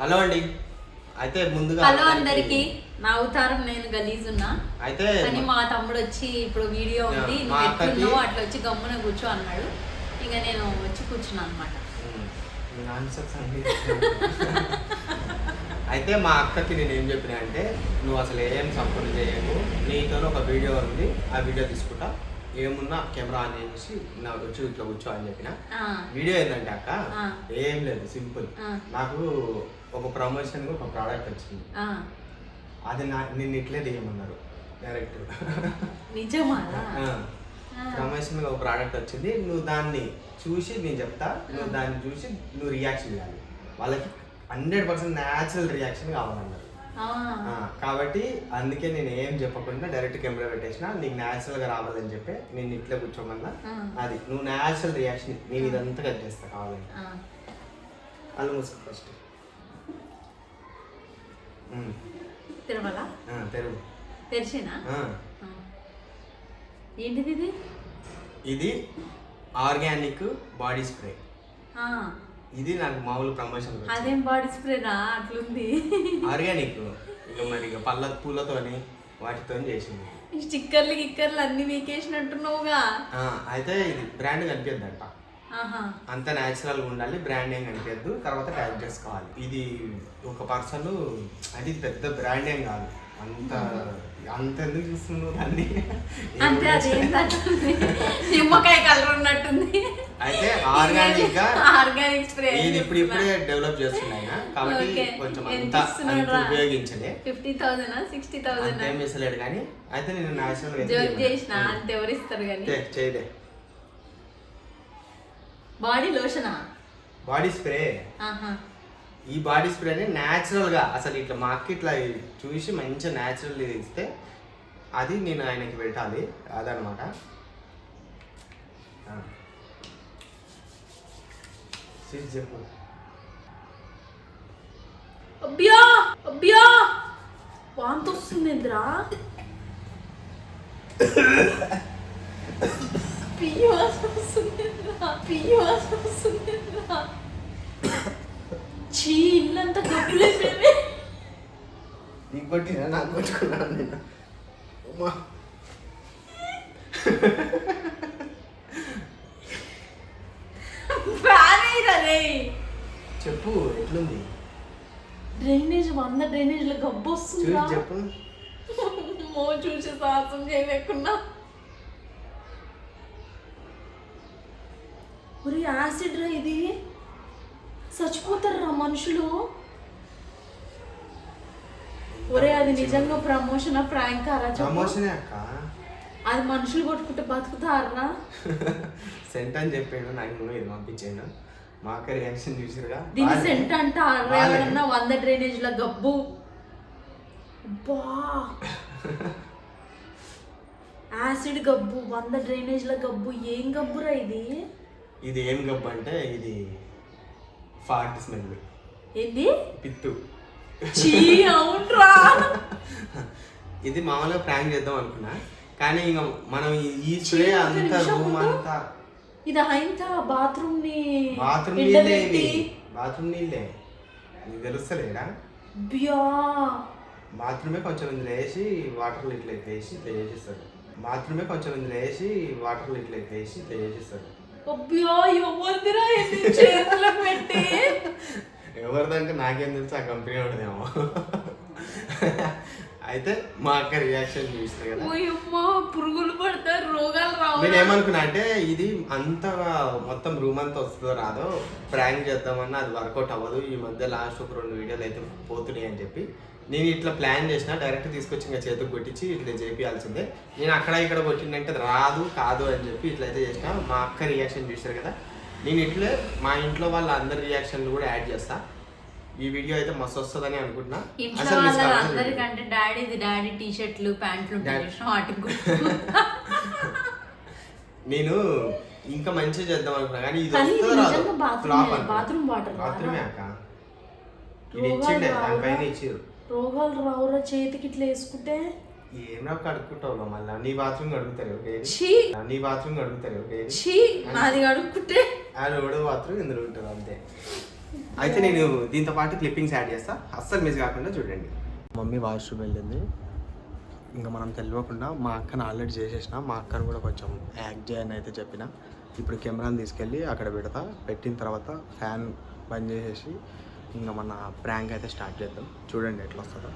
Hello అండి. అయితే ముందుగా హలో అందరికి, నా అవతారం నేను గలీజ్ ఉన్నా అయితే కానీ మా తమ్ముడు వచ్చి ఇప్పుడు వీడియో ఉంది నువ్వు ఎట్లున్నావు అట్లా వచ్చి గమ్మున కూర్చో అన్నాడు. ఇంకా నేను వచ్చి కూర్చున్నా అనమాట. అయితే మా అక్కకి నేను ఏం చెప్పినా అంటే, నువ్వు అసలు ఏం సపోర్ట్ చేయకు, నీతో ఒక వీడియో ఉంది, ఆ వీడియో తీసుకుంటా, ఏమున్నా కెమెరా ఆన్ చేసి నా వచ్చి ఇట్లా కూర్చో అని చెప్పిన. వీడియో ఏంటంటే అక్క ఏం లేదు, సింపుల్. నాకు ఒక ప్రమోషన్ ఒక ప్రోడక్ట్ వచ్చింది, అది నిన్ను ఇట్లే తీయమన్నారు డైరెక్ట్. నిజమా? ప్రమోషన్ ఒక ప్రోడక్ట్ వచ్చింది, నువ్వు దాన్ని చూసి నేను చెప్తా, నువ్వు దాన్ని చూసి నువ్వు రియాక్షన్ ఇవ్వాలి. వాళ్ళకి 100% న్యాచురల్ రియాక్షన్ కావాలన్నారు. కాబట్టి అందుకే నేను ఏం చెప్పకుండా డైరెక్ట్ కెమెరా పెట్టేసిన, నీకు న్యాచురల్ గా రావాలని చెప్పి నేను ఇట్లా కూర్చోమన్నా. అది నువ్వు న్యాచురల్ రియాక్షన్ నేను ఇదంతా కట్ చేస్తా కావాలంటే. అల్లు మూసుకో ఫస్ట్. తెరవాలా? తెరువు. తెరిచేనా? ఏంటిది ఇది? ఇది ఆర్గానిక్ బాడీ స్ప్రే. ఇది నాకు మామూలు ప్రమోషన్. అదేం బాడీ స్ప్రేనా అట్లుంది? ఆర్గానిక్, ఇక మరి ఇక పళ్ళ పూలతోని వాటితో చేసింది. స్టిక్కర్లు గిక్కర్లు అన్ని వీకేసినట్టున్నావుగా. అయితే ఇది బ్రాండ్ కనిపిద్దంట, అంత న్యాచురల్ గా ఉండాలి, బ్రాండ్ ఏం కనిపించద్దు, తర్వాత ట్యాగ్ చేసుకోవాలి. ఇది ఒక పర్సన్, అది పెద్ద బ్రాండ్ ఏం కాదు, అంత అంత ఎందుకు చూస్తున్నావు దాన్ని? నిమ్మకాయ కలర్ ఉన్నట్టుంది. అయితే ఆర్గానిక్ గా ఆర్గానిక్ స్ప్రే ఇది ఇప్పుడే డెవలప్ చేస్తున్నాయి కాబట్టి కొంచెం అంతా ఉపయోగించలే. 50,000 60,000 ఏం మిసలేడు కానీ. అయితే నేను న్యాచురల్ జోక్ చేసిన అంత ఎవరిస్తారు కానీ. చేయలే. బాడీ లోషనా? Body spray. ఈ బాడీ స్ప్రేని న్యాచురల్ గా అసలు ఇట్లా మార్కెట్లో చూసి మంచిగా న్యాచురల్ ఇస్తే అది నేను ఆయనకి పెట్టాలి, అదనమాట. చెప్పు. అబ్బియా అబ్బియా వాంత వస్తుంది ఏంద్రా? చీ, ఇల్లంతా గబ్బులేసేవే. నీకు కొట్టినా నాకు కొట్టుకున్నాను నేను. చెప్పు ఎట్లుంది? డ్రైనేజ్ 100 డ్రైనేజ్లో గబ్బు వస్తుంది. చెప్పు. చూసి సాహసం చేయలేకున్నా. ఒరే యాసిడ్ రా ఇది, చచ్చిపోతారు రా మనుషులు. ఒరే అది నిజంగా ప్రమోషన్ ప్రాంక్ అరా? ప్రమోషనే అక్క. అది మనుషులు కొట్టుకుంటే బతుకుతారా? సెంట్ అని చెప్పాడు నాకు, ఇది పంపించాను. మా అక్క రియాక్షన్ చూసిరుగా. దీని సెంట్ అంట 100 డ్రైనేజ్ల గబ్బు. యాసిడ్ గబ్బు, 100 డ్రైనేజ్ల గబ్బు. ఏం గబ్బురా ఇది? ఇది ఏం గబ్బు అంటే ఇది ఫార్ట్ స్మెల్. ఏంది? పిత్తు. అవునరా. ఇది మామూలుగా ప్రాంక్ చేద్దాం అనుకున్నా, కానీ ఇంకా మనం ఈ స్ప్రే అంతా రూమ్ అంతా. ఇది అయింత బాత్రూమ్ నీళ్ళే నీకు తెలుస్తలేడా? బాత్రూమే కొంచెం ఇందులో వేసి వాటర్లో ఇట్లా వేసి ఇట్లా చేసేస్తారు. బాత్రూమే కొంచెం ఇందులో వేసి వాటర్లో ఇట్లా వేసి ఇట్లా చేసేస్తారు. ఎవరిదంటే నాకేం తెలుసు, ఆ కంపెనీ ఉండదేమో. అయితే మా అక్క రియాక్షన్ చూస్తే కదా, పురుగులు పడతారు, రోగాలు రావు. నేను ఏమనుకున్నా అంటే ఇది అంతగా మొత్తం రూమ్ అంతా వస్తుందో రాదో, ప్రాంక్ చేద్దామన్నా అది వర్కౌట్ అవ్వదు. ఈ మధ్య లాస్ట్ ఒక 2 వీడియోలు అయితే పోతున్నాయి అని చెప్పి నేను ఇట్లా ప్లాన్ చేసిన, డైరెక్ట్ తీసుకొచ్చి ఇంకా చేతికి కొట్టించి ఇట్లా చేపియాల్సిందే. నేను అక్కడ ఇక్కడ కొట్టిందంటే రాదు కాదు అని చెప్పి ఇట్లయితే చేసిన. మా అక్క రియాక్షన్ చూసారు కదా, నేను ఇట్లే మా ఇంట్లో వాళ్ళ అందరి రియాక్షన్లు కూడా యాడ్ చేస్తా. ఈ వీడియో అయితే మస్తు వస్తుందని అనుకుంటున్నా. అందరికంటే డాడీ టీ షర్ట్లు ప్యాంట్లు నేను ఇంకా మంచిగా చేద్దాం అనుకున్నా కానీ ఇది బాత్రూమే అక్క. ఇది ఇచ్చిండే, దానిపైన ఇచ్చిర్రు. రోగాలు రావురా చేతికి ఇట్లా వేసుకుంటే. ఏం నాకు కడుక్కుంటావు మళ్ళీ? నీ బాత్రూమ్ కడుగుతారు, నీ బాత్రూమ్ కడుగుతారు, నాది కడుక్కుంటే ఆ రోడ్ బాత్రూమ్ ఇందులో ఉంటుంది అంతే. అయితే నేను దీంతో పాటు క్లిప్పింగ్స్ యాడ్ చేస్తా, అస్సలు మిస్ కాకుండా చూడండి. మమ్మీ వాష్రూమ్ వెళ్ళింది, ఇంకా మనం తెలియకుండా మా అక్కను ఆల్రెడీ చేసేసిన, మా అక్కను కూడా కొంచెం యాక్ట్ చేయని అయితే చెప్పిన. ఇప్పుడు కెమెరాని తీసుకెళ్ళి అక్కడ పెడతా, పెట్టిన తర్వాత ఫ్యాన్ బంద్ చేసేసి ఇంకా మన ప్రాంక్ అయితే స్టార్ట్ చేద్దాం. చూడండి ఎట్లా వస్తుందో.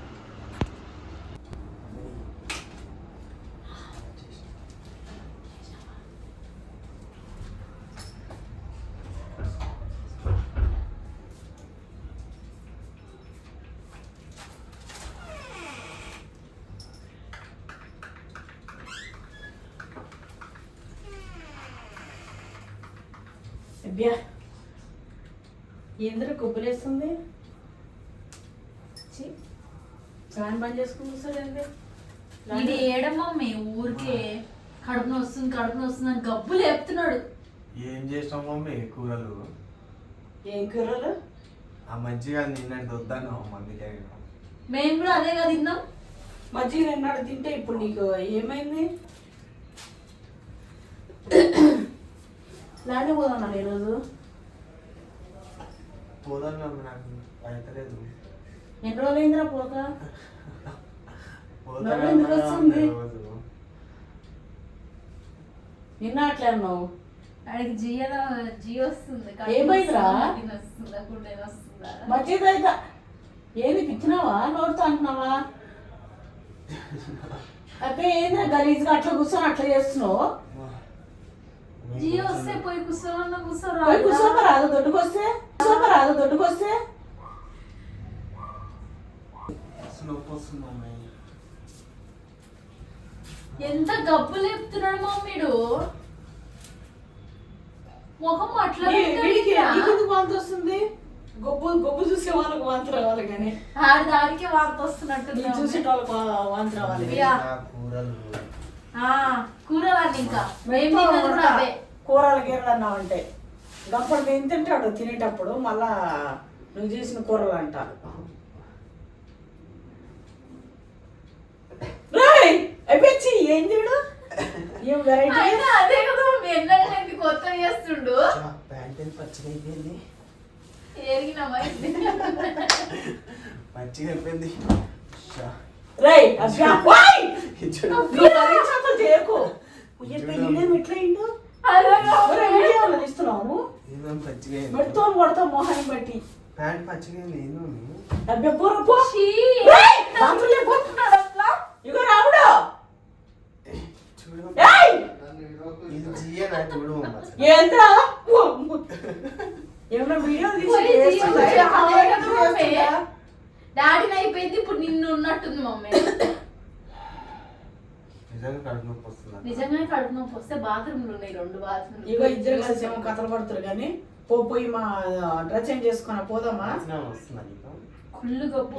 అబ్బా ఎందుకు గుబ్బలేస్తుంది? ఫ్యాన్ బంద్ చేసుకుని కూర్చోండి. ఇది ఏడమ్మా మీ ఊరికే కడుపున వస్తుంది అని గబ్బులు చెప్తున్నాడు. ఏం చేస్తాం మమ్మీ కూరలు? ఏం కూరలు? ఆ మజ్జిగ నిన్నటి వద్దాను మమ్మీకే. మేము కూడా అదే కదా తిన్నాం. మజ్జిగ నిన్నాడు తింటే ఇప్పుడు నీకు ఏమైంది? లాంటి పోదాం ఈరోజు. పోదాం నాకు అయితలేదు. ఎన్ని రోజులు అయిందిరా పోక? ఎందుకు వస్తుంది? నిన్న అట్లా అన్నావు. ఆడికి జియో వస్తుంది. ఏమైందిరా? వస్తుందా? మజ్జిగ అయితే ఏది పిచ్చినావా? నోడుతా అంటున్నావా? అదే ఏంద్రా గలీజ్గా అట్లా కూర్చొని అట్లా చేస్తున్నావు? జియో వస్తే పోయి కూర్చోమన్నా పోయి కూర్చోమరాదు, దొడ్డుకొస్తే దొడ్డుకొస్తే ఎంత గబ్బు లేపుతున్నాడు మమ్మీడు. ముఖం అట్లా ఎందుకు వాంతి వస్తుంది? గొప్ప చూసే వాళ్ళకి వాంతి రావాలి కానీ దానికి వాంతి వస్తున్నట్టు చూసే వాళ్ళకి వాంతి రావాలి. కూరలు ఇంకా కూరలు గీరలు అన్నావంటే గప్పడు మేము తింటాడు తినేటప్పుడు, మళ్ళా నువ్వు చేసిన కూరలు అంట. అయిపోయి ఏం చేయడు? ఏం వెరైటీ? అదే కదా ఎన్నైంది కొత్త చేస్తుండు. చేయకు ఎట్లయిండు ఇస్తున్నావు? మెట్టుతో కొడతావు మొహాన్ని బట్టి. ఇగో రాముడు ఏంద్రా ఏమన్నా వీడియో డాడీని అయిపోయింది, ఇప్పుడు నిన్ను ఉన్నట్టుంది మమ్మీ. నిజంగానే కడుపు నొప్పి వస్తే బాత్రూమ్లు ఉన్నాయి, 2 బాత్రూమ్లు. ఇగో ఇద్దరు కలిసి ఏమో కథలు పడుతారు కానీ పోయి మా డ్రెస్ చేంజ్ చేసుకున్నా పోదామా?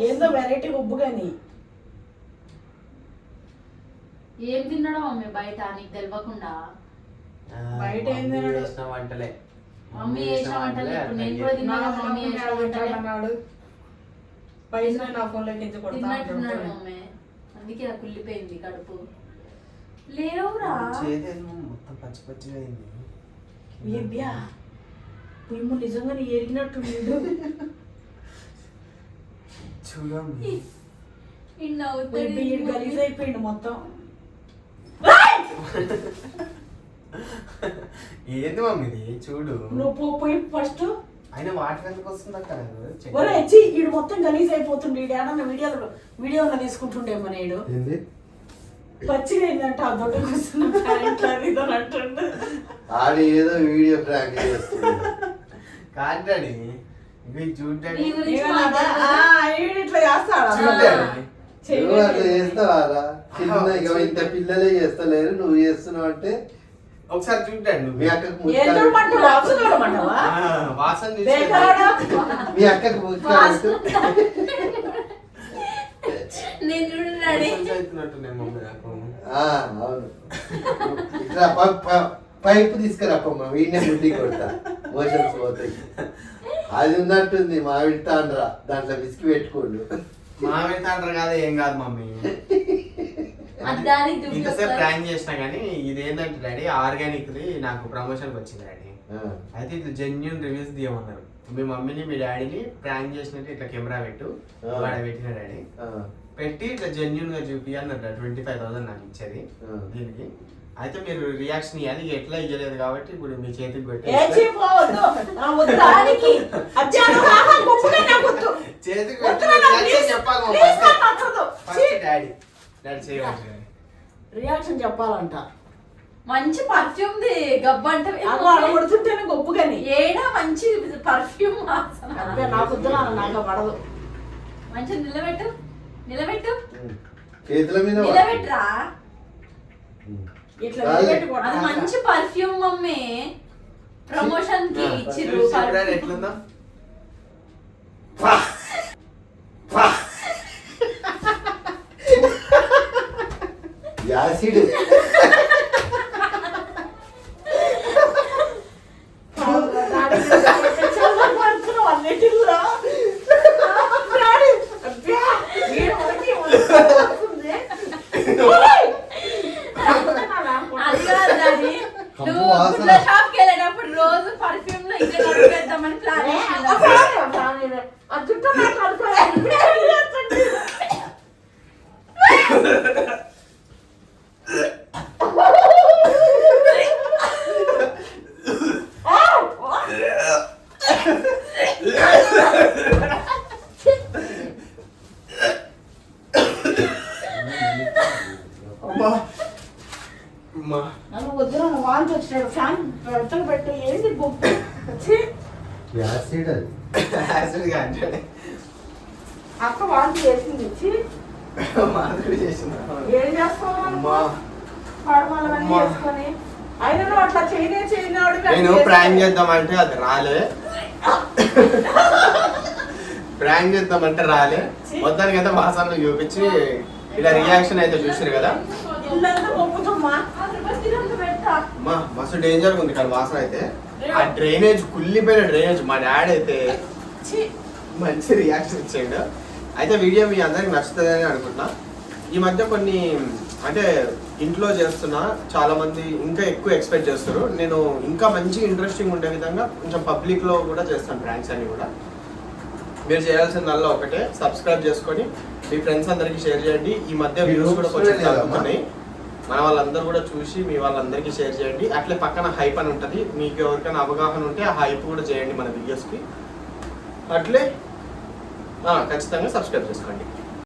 ఏందో వెరైటీ ఉబ్బు కానీ ఏం తిన్నాడో మమ్మీ బయట నీకు తెలియకుండా? బయట ఏం తిన్నాడు? వంటలే మమ్మీ చేసిన వంటలే. ఇప్పుడు నేను కూడా తిన్నాను. మమ్మీ చేసిన వంటలే అన్నాడు. పైసా నా ఫోన్ లోకి తిన్నట్టున్నాడు మమ్మీ, అందుకే నాకు కుళ్ళిపోయింది కడుపు. లేవురా మొత్తం పచ్చి పచ్చిగా అయింది. మేము నిజంగా ఎరిగినట్టు చూడండి గలీజ్ అయిపోయింది మొత్తం. ఏంది మమ్మీ ఇది? చూడు నువ్వు పోయి ఫస్ట్. అయినా వాటర్ ఎందుకు వస్తుంది అక్కడ? ఈడు మొత్తం గలీజ్ అయిపోతుండే. ఏడన్నా వీడియోలో తీసుకుంటుండేమో నేడు. పచ్చిగా ఏంటంటే ఆ దొడ్డుకు వస్తున్నా ఆడి ఏదో వీడియో ప్రాంక్ చేస్తుంది. కాదండి ఇవి చూడండి. ఇట్లా చేస్తాడా? నువ్వు అట్లా చేస్తావారా? చిన్న ఇంత పిల్లలే చేస్తలేరు, నువ్వు చేస్తున్నావు అంటే ఒకసారి చూడండి. మీ అక్కకు వాసన మీ అక్కకు అవును. ఇట్లా పైపు తీసుకురాపమ్మా, వీడినే ముడ్డి కొడతా, మోషన్స్ పోతాయి. అది ఉన్నట్టుంది మామిడి తాండ్రా, దాంట్లో విసికి పెట్టుకోండు. మామిడి తాండ్రా కాదు, ఏం కాదు మమ్మీ. ఇంతసేపు ప్రాంక్ చేసినా కానీ ఇది ఏంటంటే డాడీ ఆర్గానిక్ ది నాకు ప్రమోషన్ వచ్చింది డాడీ. అయితే ఇట్లా జెన్యున్ రివ్యూస్ తీయమన్నారు. మీ మమ్మీని మీ డాడీని ప్రాంక్ చేసినట్టు ఇట్లా కెమెరా పెట్టు వాడ పెట్టిన డాడీ పెట్టి ఇట్లా జెన్యున్ గా చూపి అన్నట్టు 25,000 నాకు ఇచ్చేది దీనికి. అయితే మీరు రియాక్షన్ ఇవ్వాలి. ఇక ఎట్లా ఇవ్వలేదు కాబట్టి ఇప్పుడు మీ చేతికి పెట్టి చేతికి చెప్పాలి. డాడీ డాడీ చేయవచ్చు రియాక్షన్ చెప్పాలంట. మంచి పర్ఫ్యూమ్ ది గబ్బ అంటే కొడుతుంటేనే గొప్పు కానీ ఏడా మంచి పర్ఫ్యూమ్ నాకు నాకు పడదు. మంచిగా నిలబెట్టు నిలబెట్టు చేతుల మీద నిలబెట్టురా. ఇట్లా అది మంచి పర్ఫ్యూమ్ మమ్మీ ప్రమోషన్ కి ఇచ్చిర్రు. ఎట్లుందా యాసిడ్ అది కాదు డాడీ, నువ్వు గుడ్ల షాప్ కి వెళ్ళేటప్పుడు రోజు పర్ఫ్యూమ్ లో ఇంకా నడిపేద్దామని ప్లాన్ నన్ను వద్దు వాంతి వచ్చినాడు. ఫ్యాన్ పెడతలు పెట్టు. ఏంటి గొప్ప యాసిడ్ అది యాసిడ్గా అంటే అక్క వాంతి చేసింది ఇచ్చి మాధురి చేసింది. ఏం చేస్తావు చేసుకొని అయినా నువ్వు అట్లా చేయనాడు. నేను ప్రాంక్ చేద్దామంటే అది రాలే. ప్రాంక్ చేద్దామంటే రాలే. మొత్తానికి అయితే వాసనలు చూపించి ఇలా రియాక్షన్ అయితే చూసారు కదా. ఇల్లంతా గొప్పతమ్మా. మస్తు డేంజర్ ఉంది కానీ వాసన అయితే. ఆ డ్రైనేజ్ కుళ్ళిపోయిన డ్రైనేజ్. మా డాడీ అయితే మంచి రియాక్షన్ ఇచ్చాడు. అయితే వీడియో మీ అందరికి నచ్చుతుందని అనుకుంటున్నా. ఈ మధ్య కొన్ని అంటే ఇంట్లో చేస్తున్నా చాలా మంది ఇంకా ఎక్కువ ఎక్స్పెక్ట్ చేస్తారు. నేను ఇంకా మంచి ఇంట్రెస్టింగ్ ఉండే విధంగా కొంచెం పబ్లిక్ లో కూడా చేస్తాను ప్రాంక్స్ అన్ని కూడా. మీరు చేయాల్సిందల్లా ఒకటే, సబ్స్క్రైబ్ చేసుకొని మీ ఫ్రెండ్స్ అందరికి షేర్ చేయండి. ఈ మధ్య వ్యూస్ కూడా కొంచెం తగ్గుతున్నాయి. మన వాళ్ళందరూ కూడా చూసి మీ వాళ్ళందరికీ షేర్ చేయండి. అట్లే పక్కన హైప్ అని ఉంటుంది. మీకు ఎవరికైనా అవగాహన ఉంటే ఆ హైప్ కూడా చేయండి మన వీడియోస్కి. అట్లే ఖచ్చితంగా సబ్స్క్రైబ్ చేసుకోండి.